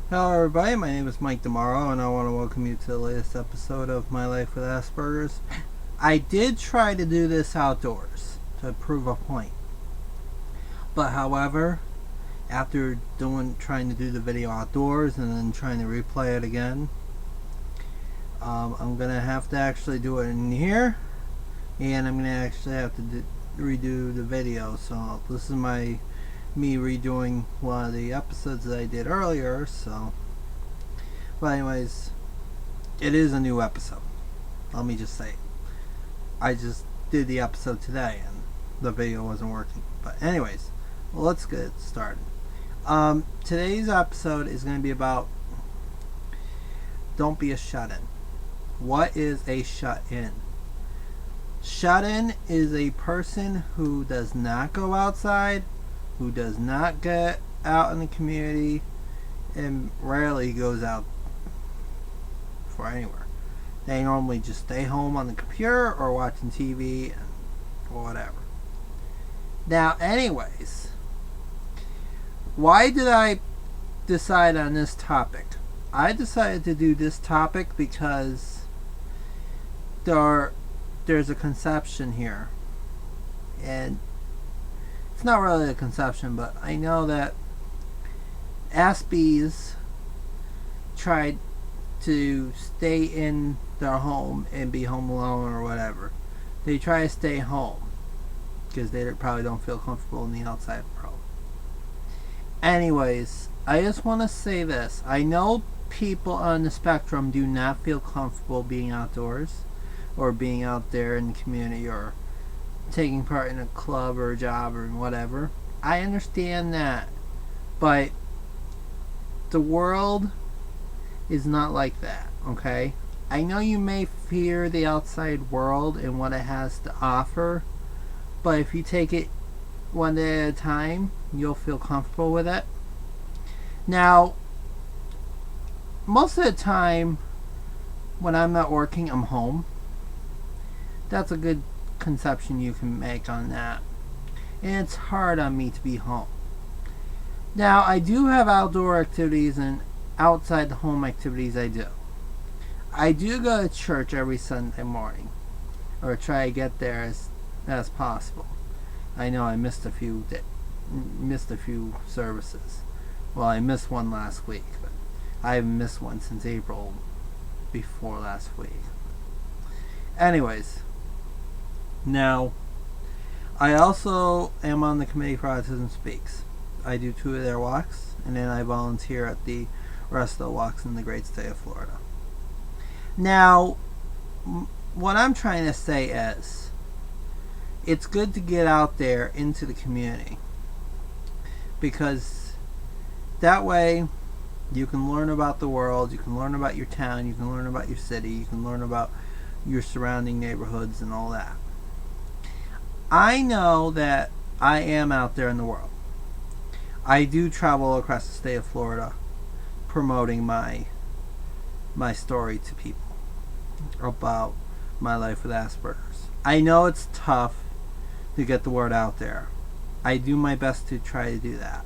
Hello everybody, my name is Mike Demaro and I want to welcome you to the latest episode of My Life with Asperger's. I did try to do this outdoors to prove a point. But however, after trying to do the video outdoors and then trying to replay it again, I'm going to have to actually do it in here, and I'm going to actually have to redo the video. So this is me redoing one of the episodes that I did earlier. But anyways, it is a new episode. Let me just say, I just did the episode today and the video wasn't working. But anyways, let's get started. Today's episode is going to be about don't be a shut-in. What is a shut-in? Shut-in is a person who does not go outside, who does not get out in the community, and rarely goes out for anywhere. They normally just stay home on the computer or watching TV or whatever. Now, anyways, why did I decide on this topic? I decided to do this topic because there's a conception here, and it's not really a conception, but I know that Aspergers tried to stay in their home and be home alone or whatever. They try to stay home because they probably don't feel comfortable in the outside world. Anyways, I just want to say this. I know people on the spectrum do not feel comfortable being outdoors or being out there in the community or taking part in a club or a job or whatever. I understand that, but the world is not like that, okay? I know you may fear the outside world and what it has to offer, but if you take it one day at a time, you'll feel comfortable with it. Now, most of the time when I'm not working, I'm home. That's a good conception you can make on that. And it's hard on me to be home. Now, I do have outdoor activities and outside the home activities I do. I do go to church every Sunday morning, or try to get there as possible. I know I missed a few services. Well, I missed one last week, but I haven't missed one since April before last week. Anyways, now I also am on the Committee for Autism Speaks. I do 2 of their walks, and then I volunteer at the rest of the walks in the great state of Florida. Now, what I'm trying to say is, it's good to get out there into the community, because that way you can learn about the world, you can learn about your town, you can learn about your city, you can learn about your surrounding neighborhoods and all that. I know that I am out there in the world. I do travel across the state of Florida promoting my story to people about my life with Asperger's. I know it's tough to get the word out there. I do my best to try to do that.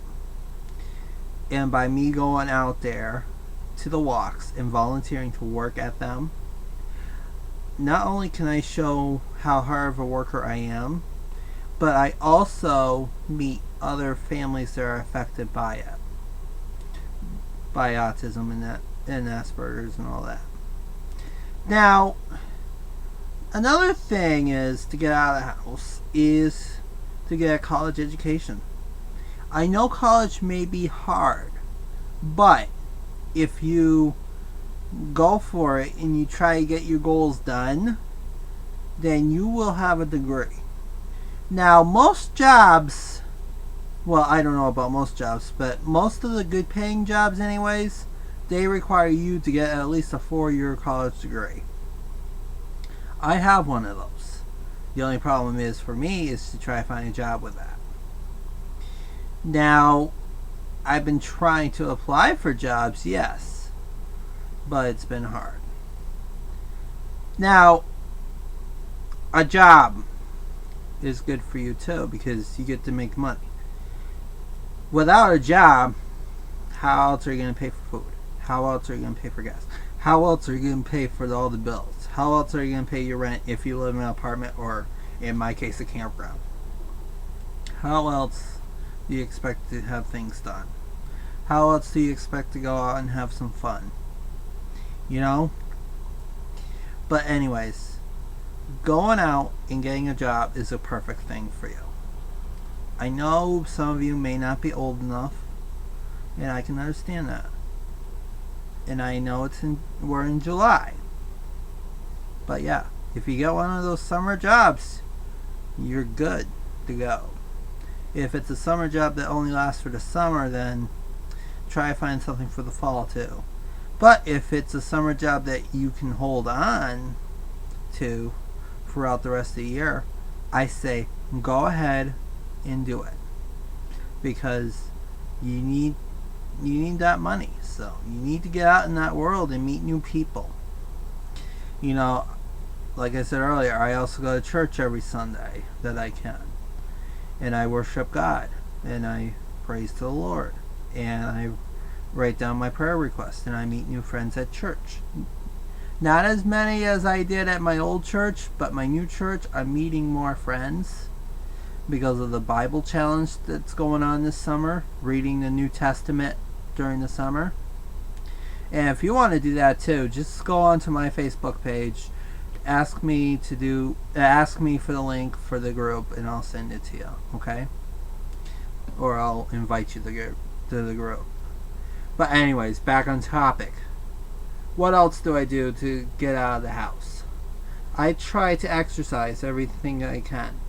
And by me going out there to the walks and volunteering to work at them, not only can I show how hard of a worker I am, but I also meet other families that are affected by it, by autism and Asperger's and all that. Now, another thing is to get out of the house is to get a college education. I know college may be hard, but if you go for it and you try to get your goals done, then you will have a degree. Now, most jobs, well, I don't know about most jobs, but most of the good paying jobs anyways, they require you to get at least a 4-year college degree. I have one of those. The only problem is for me is to try to find a job with that. Now, I've been trying to apply for jobs, yes, but it's been hard. Now, a job is good for you too, because you get to make money. Without a job, how else are you going to pay for food? How else are you going to pay for gas? How else are you going to pay for all the bills? How else are you going to pay your rent if you live in an apartment or, in my case, a campground? How else do you expect to have things done? How else do you expect to go out and have some fun? You know? But anyways, going out and getting a job is a perfect thing for you. I know some of you may not be old enough, and I can understand that. And I know we're in July. But yeah, if you get one of those summer jobs, you're good to go. If it's a summer job that only lasts for the summer, then try to find something for the fall too. But if it's a summer job that you can hold on to throughout the rest of the year, I say go ahead and do it, because you need that money. So you need to get out in that world and meet new people. You know, like I said earlier, I also go to church every Sunday that I can, and I worship God, and I praise to the Lord, and I write down my prayer requests, and I meet new friends at church. Not as many as I did at my old church, but my new church, I'm meeting more friends because of the Bible challenge that's going on this summer, reading the New Testament during the summer. And if you want to do that too, just go onto my Facebook page, ask me for the link for the group, and I'll send it to you, okay? Or I'll invite you to the group. But anyways, back on topic. What else do I do to get out of the house? I try to exercise everything I can.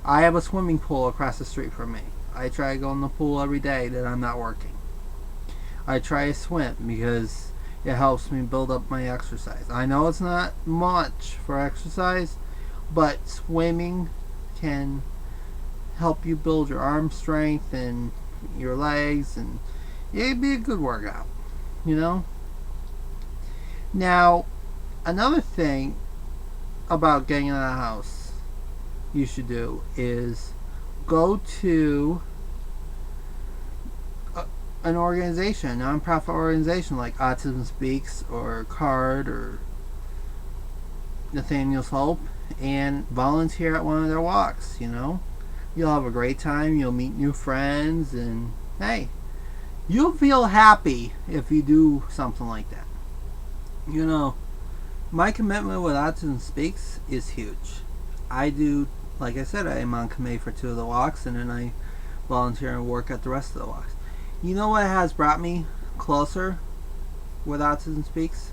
I have a swimming pool across the street from me. I try to go in the pool every day that I'm not working. I try to swim because it helps me build up my exercise. I know it's not much for exercise, but swimming can help you build your arm strength and your legs, and it'd be a good workout, you know? Now, another thing about getting out of the house you should do is go to an organization, a non-profit organization like Autism Speaks or CARD or Nathaniel's Hope, and volunteer at one of their walks, you know? You'll have a great time, you'll meet new friends, and hey, you'll feel happy if you do something like that. You know, my commitment with Autism Speaks is huge. I do, like I said, I am on committee for 2 of the walks, and then I volunteer and work at the rest of the walks. You know what has brought me closer with Autism Speaks?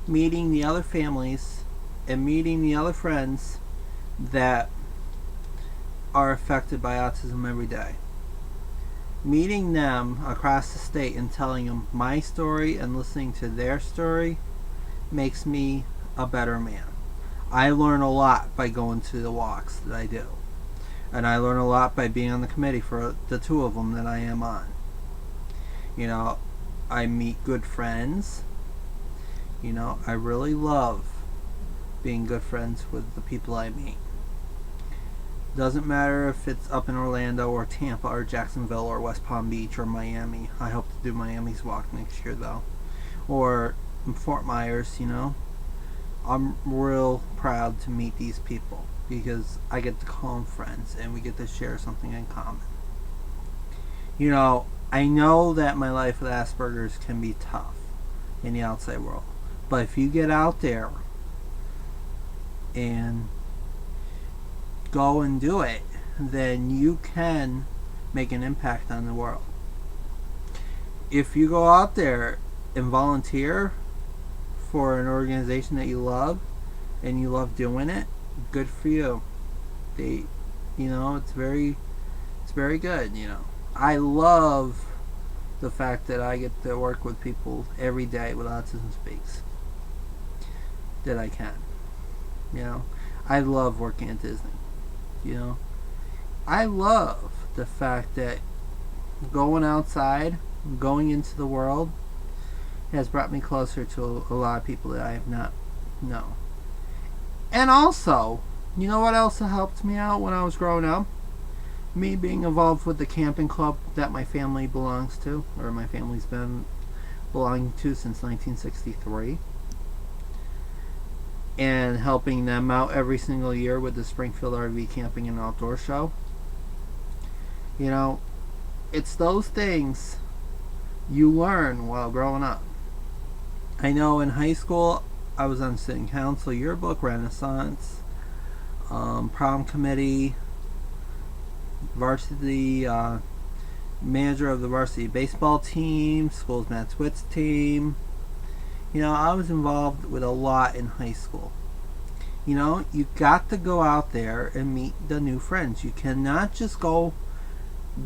Meeting the other families and meeting the other friends that are affected by autism every day. Meeting them across the state and telling them my story and listening to their story makes me a better man. I learn a lot by going to the walks that I do. And I learn a lot by being on the committee for the 2 of them that I am on. You know, I meet good friends. You know, I really love being good friends with the people I meet. Doesn't matter if it's up in Orlando or Tampa or Jacksonville or West Palm Beach or Miami. I hope to do Miami's walk next year though. Or in Fort Myers, you know. I'm real proud to meet these people because I get to call them friends and we get to share something in common. You know, I know that my life with Asperger's can be tough in the outside world. But if you get out there and go and do it, then you can make an impact on the world. If you go out there and volunteer for an organization that you love and you love doing it, good for you. You know, it's very good, you know. I love the fact that I get to work with people every day with Autism Speaks that I can. You know, I love working at Disney. You know, I love the fact that going outside, going into the world, has brought me closer to a lot of people that I have not known. And also, you know what else helped me out when I was growing up? me being involved with the camping club that my family belongs to, or my family's been belonging to since 1963, and helping them out every single year with the Springfield RV Camping and Outdoor Show. You know, it's those things you learn while growing up. I know in high school I was on student council, yearbook, Renaissance, prom committee, varsity manager of the varsity baseball team, school's Matt Witt's team. You know, I was involved with a lot in high school. You know, you got to go out there and meet the new friends. You cannot just go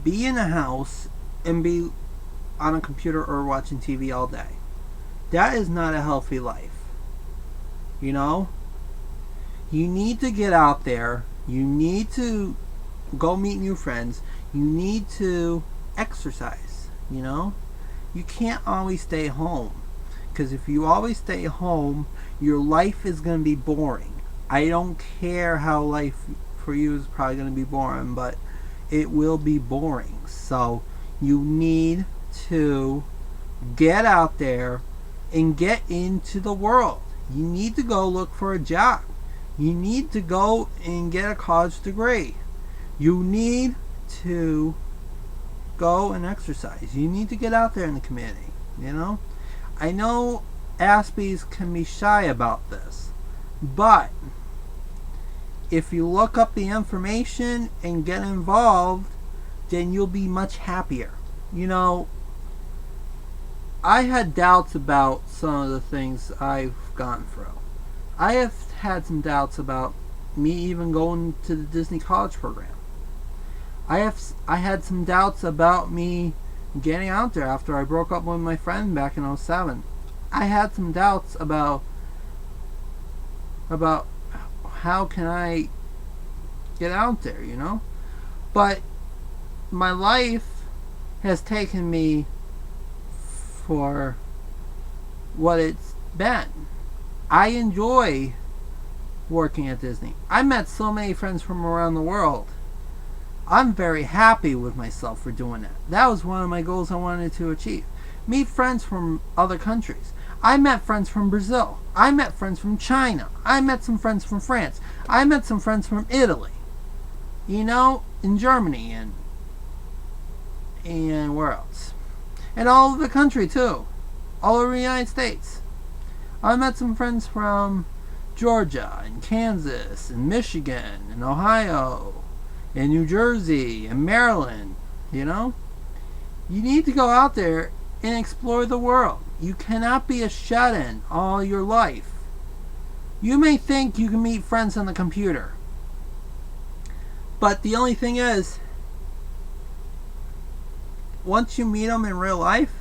be in a house and be on a computer or watching TV all day. That is not a healthy life. You know? You need to get out there. You need to go meet new friends. You need to exercise, you know? You can't always stay home. Because if you always stay home, your life is going to be boring. I don't care how life for you is probably going to be boring, but it will be boring. So you need to get out there and get into the world. You need to go look for a job. You need to go and get a college degree. You need to go and exercise. You need to get out there in the community, you know? I know Aspies can be shy about this, but if you look up the information and get involved, then you'll be much happier. You know, I had doubts about some of the things I've gone through. I have had some doubts about me even going to the Disney College program. I had some doubts about me getting out there after I broke up with my friend back in 07. I had some doubts about how can I get out there, you know? But my life has taken me for what it's been. I enjoy working at Disney. I met so many friends from around the world. I'm very happy with myself for doing that. That was one of my goals I wanted to achieve. Meet friends from other countries. I met friends from Brazil. I met friends from China. I met some friends from France. I met some friends from Italy. You know, in Germany and where else? And all over the country too. All over the United States. I met some friends from Georgia and Kansas and Michigan and Ohio and New Jersey and Maryland, you know? You need to go out there and explore the world. You cannot be a shut-in all your life. You may think you can meet friends on the computer, but the only thing is, once you meet them in real life,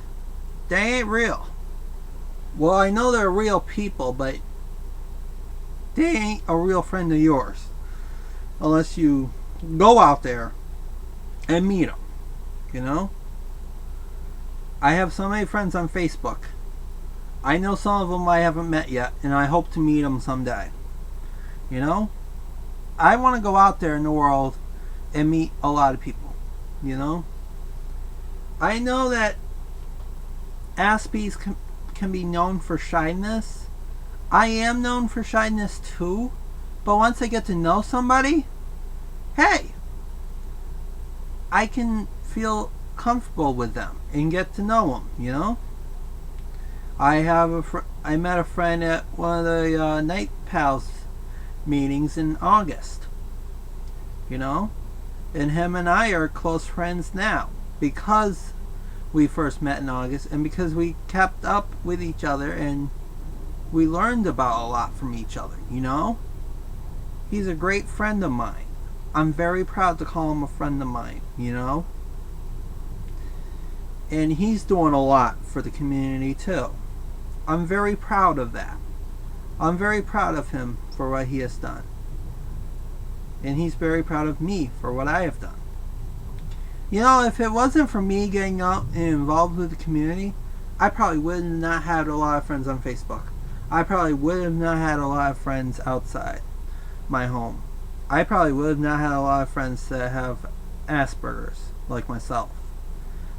they ain't real. Well, I know they're real people, but they ain't a real friend of yours unless you go out there and meet them, you know? I have so many friends on Facebook. I know some of them I haven't met yet, and I hope to meet them someday. You know? I want to go out there in the world and meet a lot of people, you know? I know that Aspies can be known for shyness. I am known for shyness too, but once I get to know somebody, hey, I can feel comfortable with them and get to know them, you know? I met a friend at one of the Night Pals meetings in August, you know? And him and I are close friends now because we first met in August and because we kept up with each other and we learned about a lot from each other, you know? He's a great friend of mine. I'm very proud to call him a friend of mine, you know? And he's doing a lot for the community too. I'm very proud of that. I'm very proud of him for what he has done. And he's very proud of me for what I have done. You know, if it wasn't for me getting out and involved with the community, I probably would have not had a lot of friends on Facebook. I probably would have not had a lot of friends outside my home. I probably would have not had a lot of friends that have Asperger's, like myself.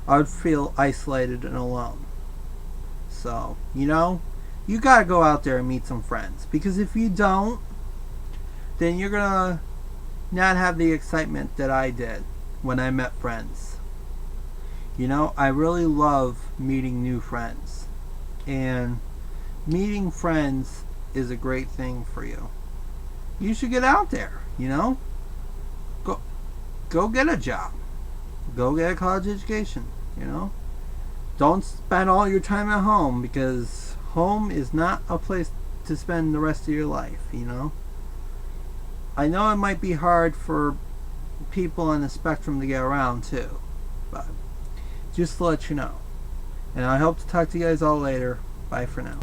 I would feel isolated and alone. So, you gotta go out there and meet some friends. Because if you don't, then you're gonna not have the excitement that I did when I met friends. I really love meeting new friends. And meeting friends is a great thing for you. You should get out there, Go get a job. Go get a college education. Don't spend all your time at home, because home is not a place to spend the rest of your life. I know it might be hard for people on the spectrum to get around too, but just to let you know. And I hope to talk to you guys all later. Bye for now.